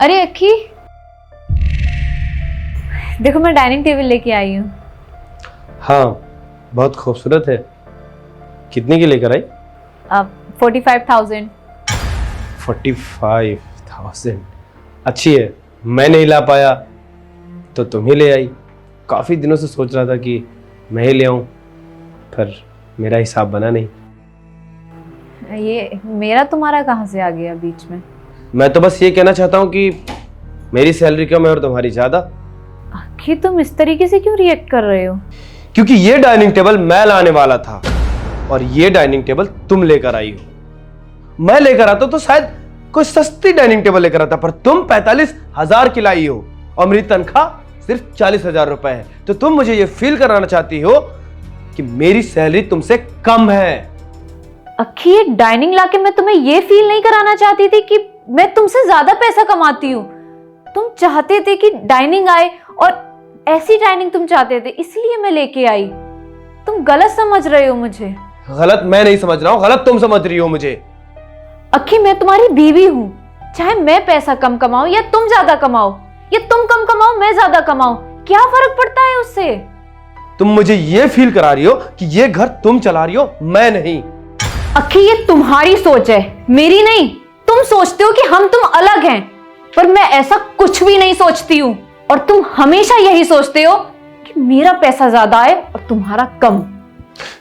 अरे अक्की, देखो मैं डाइनिंग टेबल लेके आई हूँ। हाँ, बहुत खूबसूरत है। कितने की लेकर आई? 45,000। 45,000 अच्छी है। मैं नहीं ला पाया तो तुम ही ले आई। काफ़ी दिनों से सोच रहा था कि मैं ही ले आऊँ, पर मेरा हिसाब बना नहीं। ये मेरा तुम्हारा कहाँ से आ गया बीच में? मैं तो बस ये कहना चाहता हूँ कि मेरी सैलरी कम है और तुम्हारी ज़्यादा। अक्की, तुम इस तरीके से क्यों रिएक्ट कर रहे हो? क्योंकि ये डाइनिंग टेबल मैं लाने वाला था और ये डाइनिंग टेबल तुम लेकर आई हो। मैं लेकर आता तो शायद कोई सस्ती डाइनिंग टेबल लेकर आता, पर तुम 45,000 की लाई हो और मेरी तनख्वाह सिर्फ 40,000 रुपए है। तो तुम मुझे ये फील कराना चाहती हो कि मेरी सैलरी तुमसे कम है। अक्की, ये डाइनिंग लाके मैं तुम्हें ये फील नहीं कराना चाहती थी कि मैं तुमसे ज्यादा पैसा कमाती हूँ। तुम चाहते थे कि डाइनिंग आए और ऐसी डाइनिंग तुम चाहते थे, इसलिए मैं लेके आई। तुम गलत समझ रहे हो मुझे। गलत मैं नहीं समझ रहा हूं, गलत तुम समझ रही हो मुझे। अक्की, मैं तुम्हारी बीवी हूँ। चाहे मैं पैसा कम कमाऊं या तुम ज्यादा कमाओ, या तुम कम कमाओ मैं ज्यादा कमाऊं, क्या फर्क पड़ता है उससे? तुम मुझे ये फील करा रही हो कि ये घर तुम चला रही हो, मैं नहीं। अक्की, ये तुम्हारी सोच है, मेरी नहीं। तुम सोचते हो कि हम तुम अलग हैं, पर मैं ऐसा कुछ भी नहीं सोचती हूँ। और तुम हमेशा यही सोचते हो कि मेरा पैसा ज्यादा है और तुम्हारा कम।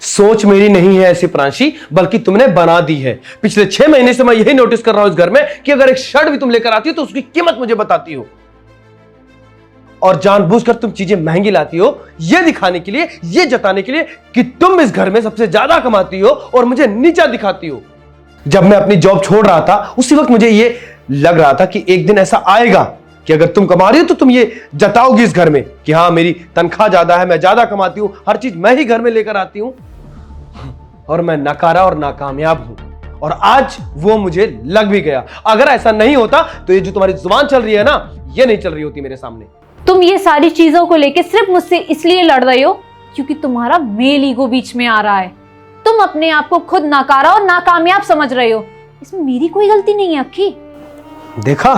सोच मेरी नहीं है ऐसी प्रांशी, बल्कि तुमने बना दी है। पिछले 6 महीने से मैं यही नोटिस कर रहा हूं इस घर में कि अगर एक शर्ट भी तुम लेकर आती हो तो उसकी कीमत मुझे बताती हो, और जानबूझकर तुम चीजें महंगी लाती हो, यह दिखाने के लिए, यह जताने के लिए कि तुम इस घर में सबसे ज्यादा कमाती हो और मुझे नीचा दिखाती हो। जब मैं अपनी जॉब छोड़ रहा था उसी वक्त मुझे यह लग रहा था कि एक दिन ऐसा आएगा कि अगर तुम कमा रही हो तो तुम ये जताओगी इस घर में कि हाँ, मेरी तनख्वाह ज्यादा है, मैं ज्यादा कमाती हूं, हर चीज मैं ही घर में लेकर आती हूं, और मैं नकारा और नाकामयाब हूं। और आज वो मुझे लग भी गया। अगर ऐसा नहीं होता तो ये जो तुम्हारी जुबान चल रही है ना, ये नहीं चल रही होती मेरे सामने। तुम ये सारी चीजों को लेके सिर्फ मुझसे इसलिए लड़ रहे हो क्योंकि तुम्हारा मेल ईगो बीच में आ रहा है। तुम अपने आप को खुद नकारा और नाकामयाब समझ रहे हो। इसमें मेरी कोई गलती नहीं है अक्की। देखा,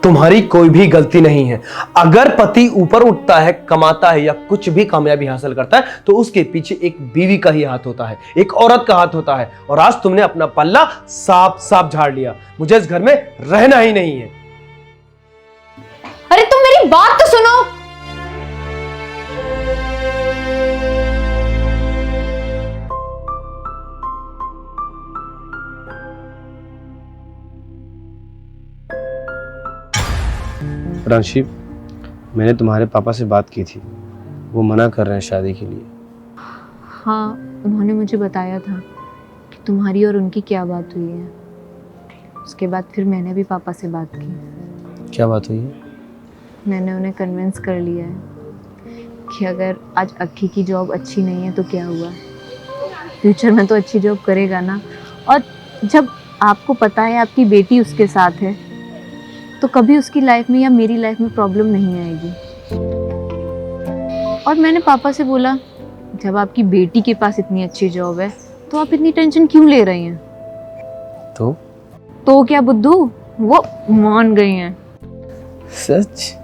तुम्हारी कोई भी गलती नहीं है। अगर पति ऊपर उठता है, कमाता है या कुछ भी कामयाबी हासिल करता है तो उसके पीछे एक बीवी का ही हाथ होता है, एक औरत का हाथ होता है। और आज तुमने अपना पल्ला साफ साफ झाड़ लिया। मुझे इस घर में रहना ही नहीं है। अरे तुम मेरी बात तो सुनो। प्रांशी, मैंने तुम्हारे पापा से बात की थी, वो मना कर रहे हैं शादी के लिए। हाँ, उन्होंने मुझे बताया था कि तुम्हारी और उनकी क्या बात हुई है। उसके बाद फिर मैंने भी पापा से बात की। क्या बात हुई है? मैंने उन्हें कन्विंस कर लिया है कि अगर आज अक्की की जॉब अच्छी नहीं है तो क्या हुआ, फ्यूचर में तो अच्छी जॉब करेगा ना। और जब आपको पता है आपकी बेटी उसके साथ है तो कभी उसकी लाइफ में या मेरी लाइफ में प्रॉब्लम नहीं आएगी। और मैंने पापा से बोला, जब आपकी बेटी के पास इतनी अच्छी जॉब है तो आप इतनी टेंशन क्यों ले रही हैं? तो क्या बुद्धू, वो मान गई हैं। सच?